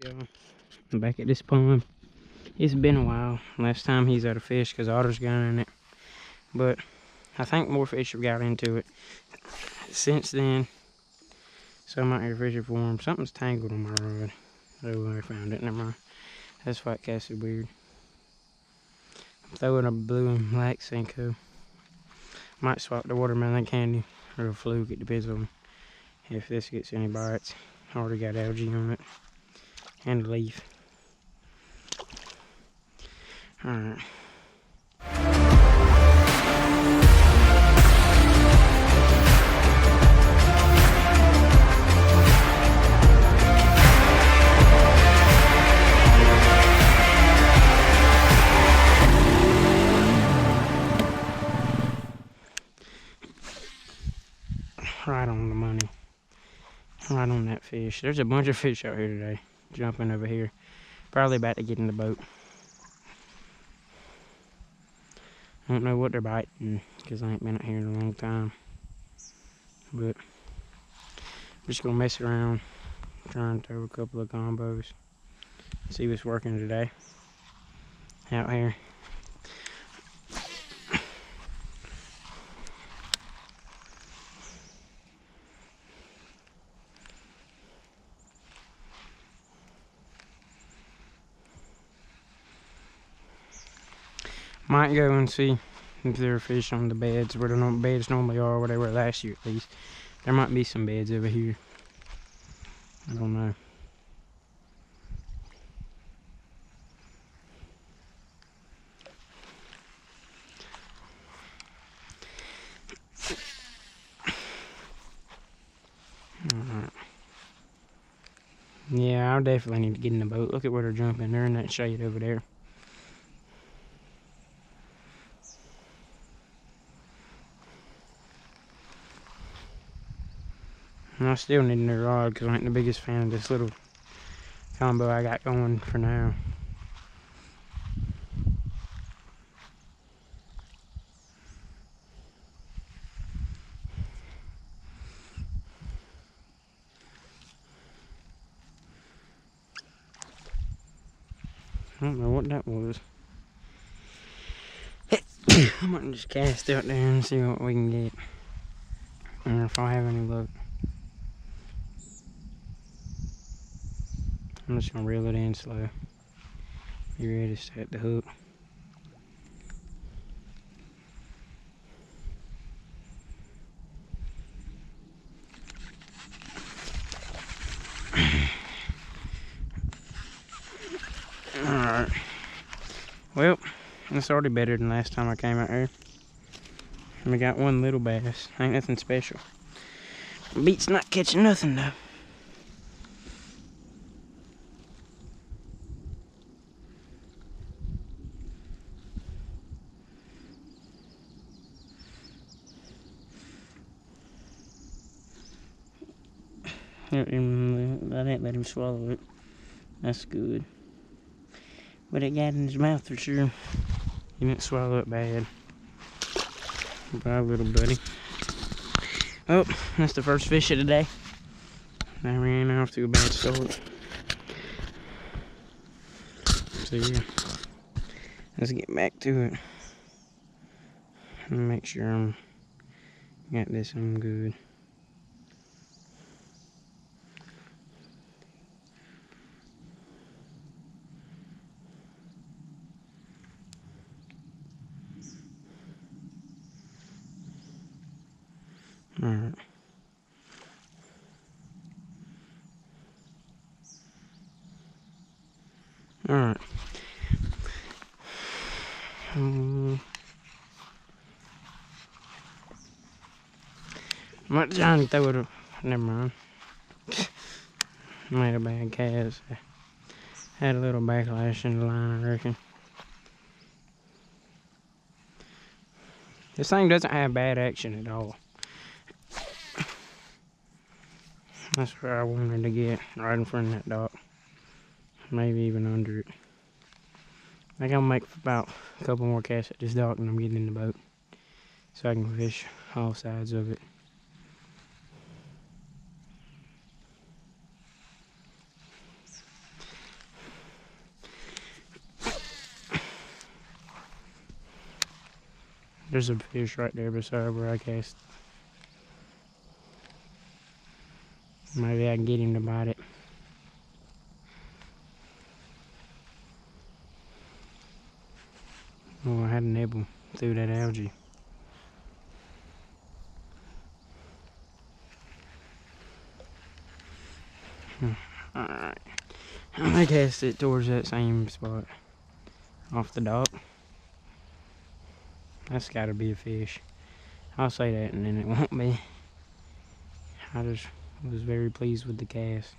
Yo, I'm back at this pond. It's been a while. Last time he's out of fish because otters got in it. But I think more fish have got into it since then. So I'm out here fishing for him. Something's tangled on my rod. Oh, I found it. Never mind. That's white casted weird. I'm throwing a blue and black Senko. Might swap the watermelon candy or a fluke. It depends on if this gets any bites. Already got algae on it. And a leaf. Alright. Right on the money. Right on that fish. There's a bunch of fish out here today. Jumping over here. Probably about to get in the boat. I don't know what they're biting because I ain't been out here in a long time. But I'm just gonna mess around, trying to throw a couple of combos. See what's working today out here. Might go and see if there are fish on the beds where the beds normally are, where they were last year at least. There might be some beds over here. I don't know. Alright. Yeah, I definitely need to get in the boat. Look at where they're jumping. They're in that shade over there. And I still need a new rod because I ain't the biggest fan of this little combo I got going for now. I don't know what that was. I might just cast out there and see what we can get. Or if I have any luck. I'm just gonna reel it in slow. Be ready to set the hook. Alright. Well, it's already better than last time I came out here. And we got one little bass. Ain't nothing special. Beats not catching nothing though. I didn't let him swallow it. That's good. But it got in his mouth for sure. He didn't swallow it bad. Bye, little buddy. Oh, that's the first fish of the day. I ran off to a bad start. So yeah, let's get back to it. Make sure I'm got this on good. Alright. Alright. I'm trying to throw it. Never mind. Made a bad cast. Had a little backlash in the line, I reckon. This thing doesn't have bad action at all. That's where I wanted to get, right in front of that dock. Maybe even under it. I think I'll make about a couple more casts at this dock and I'm getting in the boat. So I can fish all sides of it. There's a fish right there beside where I cast. Maybe I can get him to bite it. Oh, I had a nibble through that algae. Alright. I'm gonna cast it towards that same spot. Off the dock. That's gotta be a fish. I'll say that and then it won't be. I just was very pleased with the cast.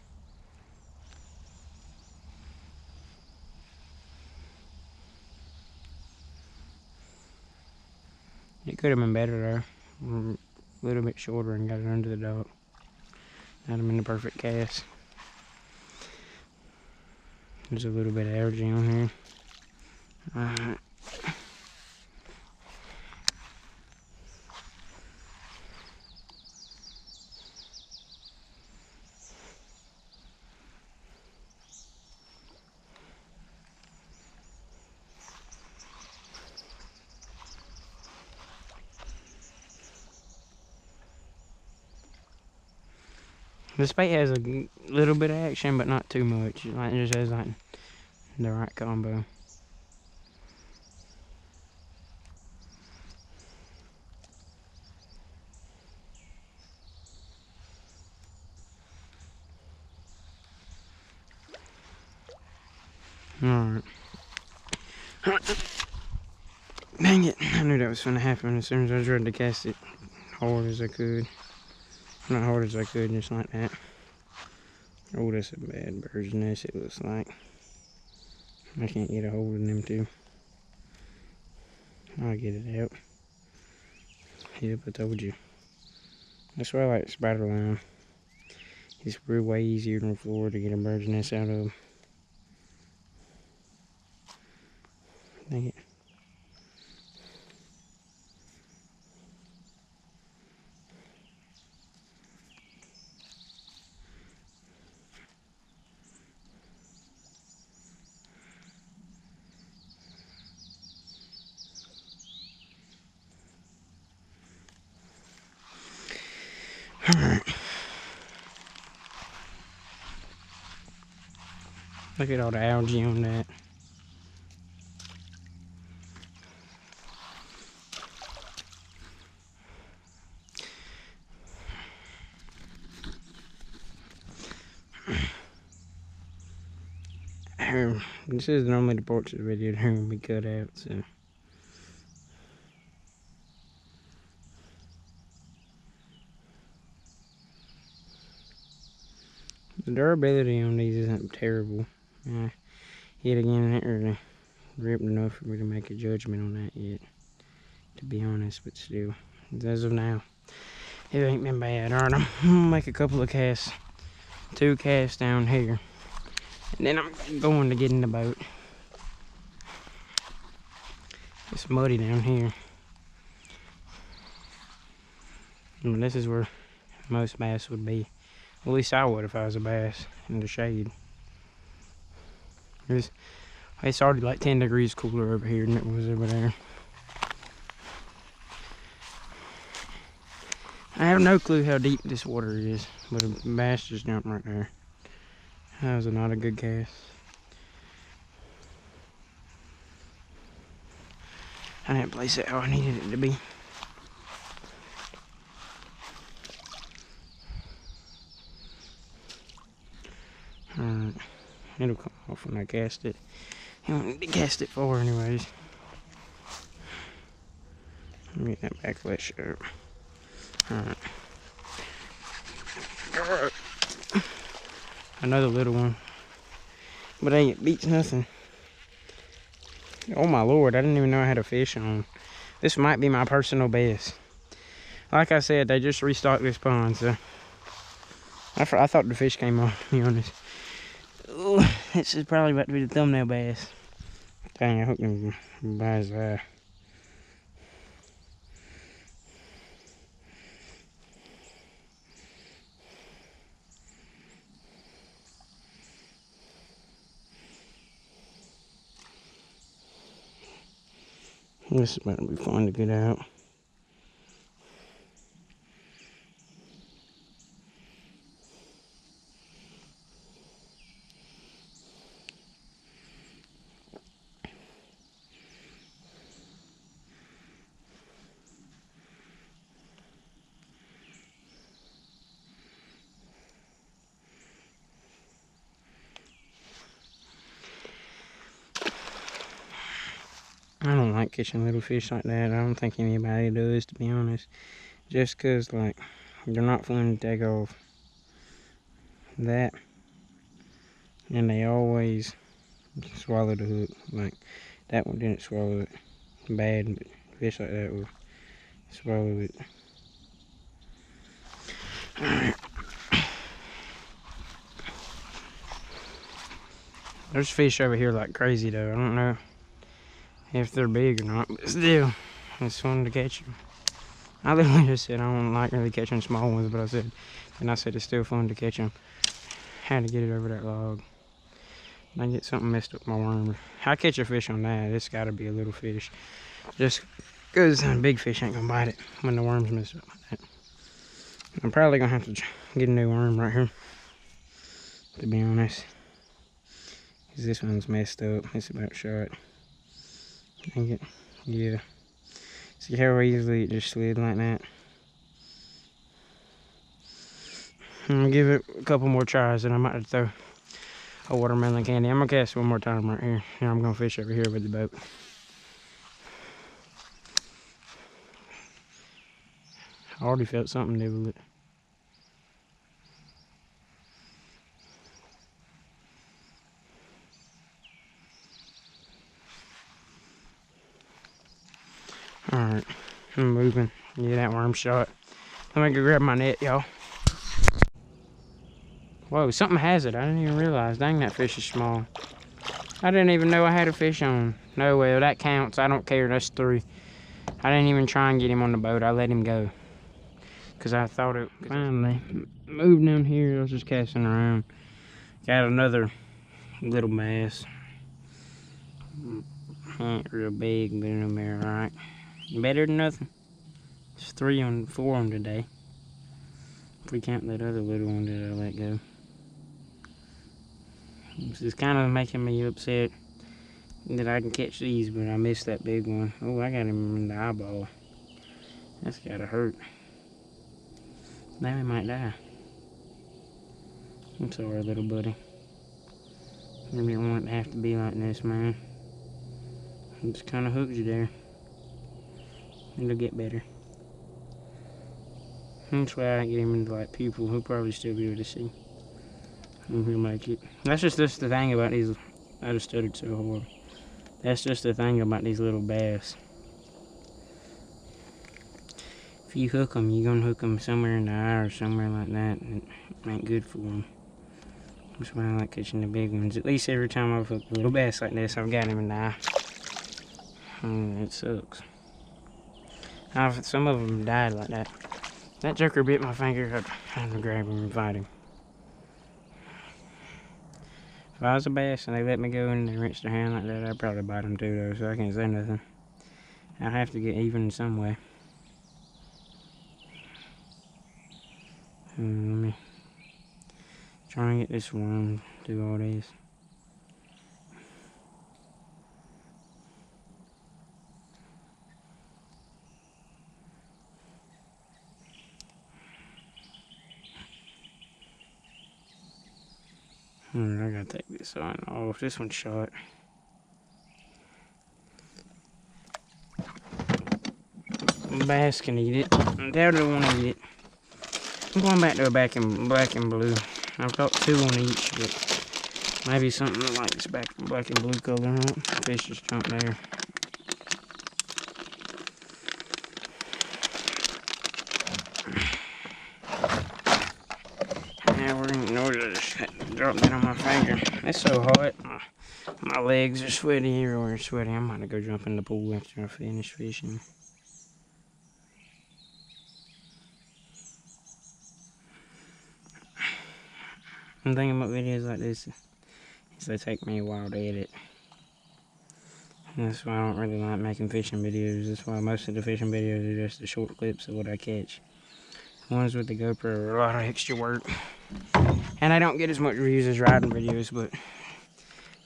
It could have been better there. A little bit shorter and got it under the dock. That'd have been the perfect cast. There's a little bit of algae on here. Alright. This bait has a little bit of action, but not too much. It just has like the right combo. Alright. Dang it. I knew that was going to happen as soon as I tried to cast it hard as I could. Not hard as I could, just like that. Oh, that's a bad bird's nest, it looks like. I can't get a hold of them two. I'll get it out. Yep, I told you. That's why I like spider line. It's way easier than floor to get a bird's nest out of. Dang it. Alright. Look at all the algae on that. This is normally the parts of the video that are going to be cut out, so. The durability on these isn't terrible. Yet again, I ain't really ripped enough for me to make a judgment on that yet, to be honest, but still, as of now, it ain't been bad. Alright, I'm gonna make a couple of casts, 2 casts down here, and then I'm going to get in the boat. It's muddy down here. And this is where most bass would be. At least I would if I was a bass in the shade. It's already like 10 degrees cooler over here than it was over there. I have no clue how deep this water is, but a bass just jumped right there. That was not a good cast. I didn't place it how I needed it to be. Alright, it'll come off when I cast it. You don't need to cast it far anyways. Let me get that back leg sharp. Alright. Another little one. But hey, it beats nothing. Oh my lord, I didn't even know I had a fish on. This might be my personal best. Like I said, they just restocked this pond, so I thought the fish came off, to be honest. Ooh, this is probably about to be the thumbnail bass. Dang, I hooked him by his eye. This is about to be fun to get out. I don't like catching little fish like that. I don't think anybody does, to be honest. Just because, like, they're not fun to take off. That, and they always swallow the hook. Like, that one didn't swallow it bad, but fish like that will swallow it. Alright. There's fish over here like crazy, though. I don't know if they're big or not, but still, it's fun to catch them. I literally just said I don't like really catching small ones, but I said it's still fun to catch them. Had to get it over that log. I get something messed up with my worm. I catch a fish on that. It's got to be a little fish. Just because a big fish ain't gonna bite it when the worm's messed up like that. I'm probably gonna have to get a new worm right here, to be honest. Cause this one's messed up. It's about shot. Dang it. Yeah. See how easily it just slid like that? I'm gonna give it a couple more tries and I might throw a watermelon candy. I'm gonna cast one more time right here. And I'm gonna fish over here with the boat. I already felt something nibble it. Alright, I'm moving. Yeah, that worm shot. Let me go grab my net, y'all. Whoa, something has it. I didn't even realize. Dang, that fish is small. I didn't even know I had a fish on. No, well, that counts. I don't care. That's 3. I didn't even try and get him on the boat. I let him go. Because I thought it... Finally, moved down here. I was just casting around. Got another little bass. Ain't real big, but in there, alright. Better than nothing. It's 4 on today. If we count that other little one that I let go. This is kind of making me upset that I can catch these, but I missed that big one. Oh, I got him in the eyeball. That's gotta hurt. Now he might die. I'm sorry, little buddy. I didn't want it to have to be like this, man. It just kind of hooked you there. It'll get better. That's why I didn't get him into like pupil. He'll probably still be able to see. And he'll make it. That's just the thing about these. I just stuttered so hard. That's just the thing about these little bass. If you hook them, you're gonna hook them somewhere in the eye or somewhere like that. It ain't good for them. That's why I like catching the big ones. At least every time I've hooked a little bass like this, I've got him in the eye. And it sucks. Some of them died like that. That joker bit my finger. I had to grab him and fight him. If I was a bass and they let me go and they wrenched their hand like that, I'd probably bite them too, though, so I can't say nothing. I'd have to get even in some way. Let me try and get this worm to do all this. Alright, I gotta take this on off. This one's shot. Bass can eat it. I doubt they want to eat it. I'm going back to a black and blue. I've got 2 on each, but maybe something like this black and blue color on it. Fish just jumped there. Now we're in order to drop that on my finger. It's so hot. My legs are sweaty, everywhere sweaty. I'm gonna go jump in the pool after I finish fishing. The thing about videos like this is they take me a while to edit. That's why I don't really like making fishing videos. That's why most of the fishing videos are just the short clips of what I catch. The ones with the GoPro are a lot of extra work. And I don't get as much views as riding videos, but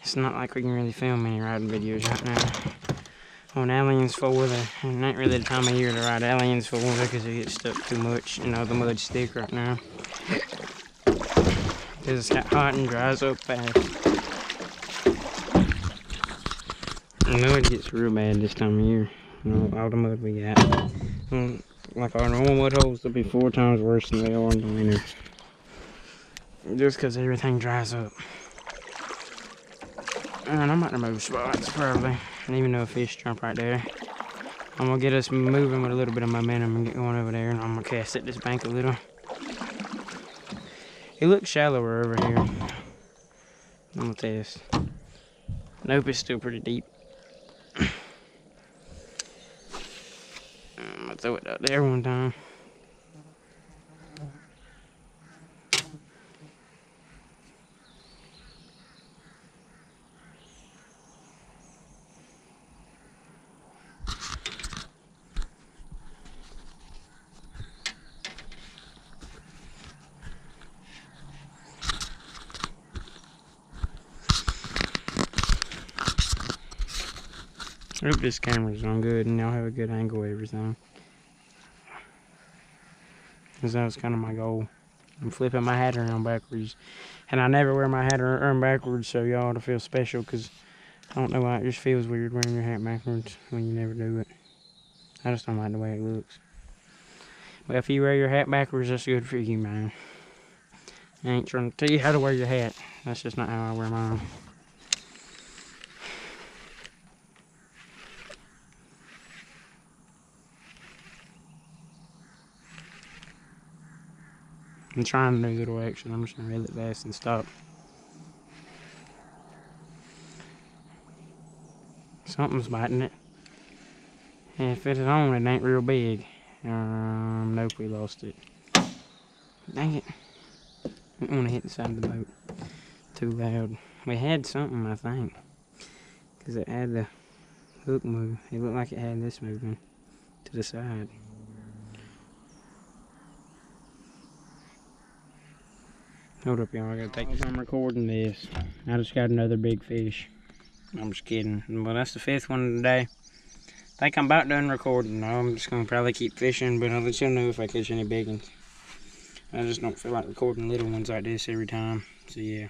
it's not like we can really film any riding videos right now. On Aliens 4, it ain't really the time of year to ride Aliens 4 because it gets stuck too much. You know, the mud's thick right now. Because it's got hot and dries up fast. The mud gets real bad this time of year. You know, all the mud we got. Like our normal mud holes will be 4 times worse than they are in the winter. Just because everything dries up. And I'm about to move spots, probably. And even though a fish jump right there, I'm going to get us moving with a little bit of momentum and get going over there. And I'm going to cast at this bank a little. It looks shallower over here. I'm going to test. Nope, it's still pretty deep. I'm going to throw it out there one time. I hope this camera's on good and y'all have a good angle and everything. Because that was kind of my goal. I'm flipping my hat around backwards. And I never wear my hat around backwards, so y'all ought to feel special because I don't know why it just feels weird wearing your hat backwards when you never do it. I just don't like the way it looks. But if you wear your hat backwards, that's good for you, man. I ain't trying to tell you how to wear your hat. That's just not how I wear mine. I'm trying to do little action. I'm just gonna reel it fast and stop. Something's biting it. And if it's on, it ain't real big. Nope, we lost it. Dang it. I didn't want to hit the side of the boat too loud. We had something, I think. Because it had the hook move. It looked like it had this moving to the side. Hold up, y'all. I gotta take this. I'm recording this. I just got another big fish. I'm just kidding. Well, that's the 5th one today. I think I'm about done recording now. I'm just gonna probably keep fishing, but I'll let you know if I catch any big ones. I just don't feel like recording little ones like this every time. So, yeah.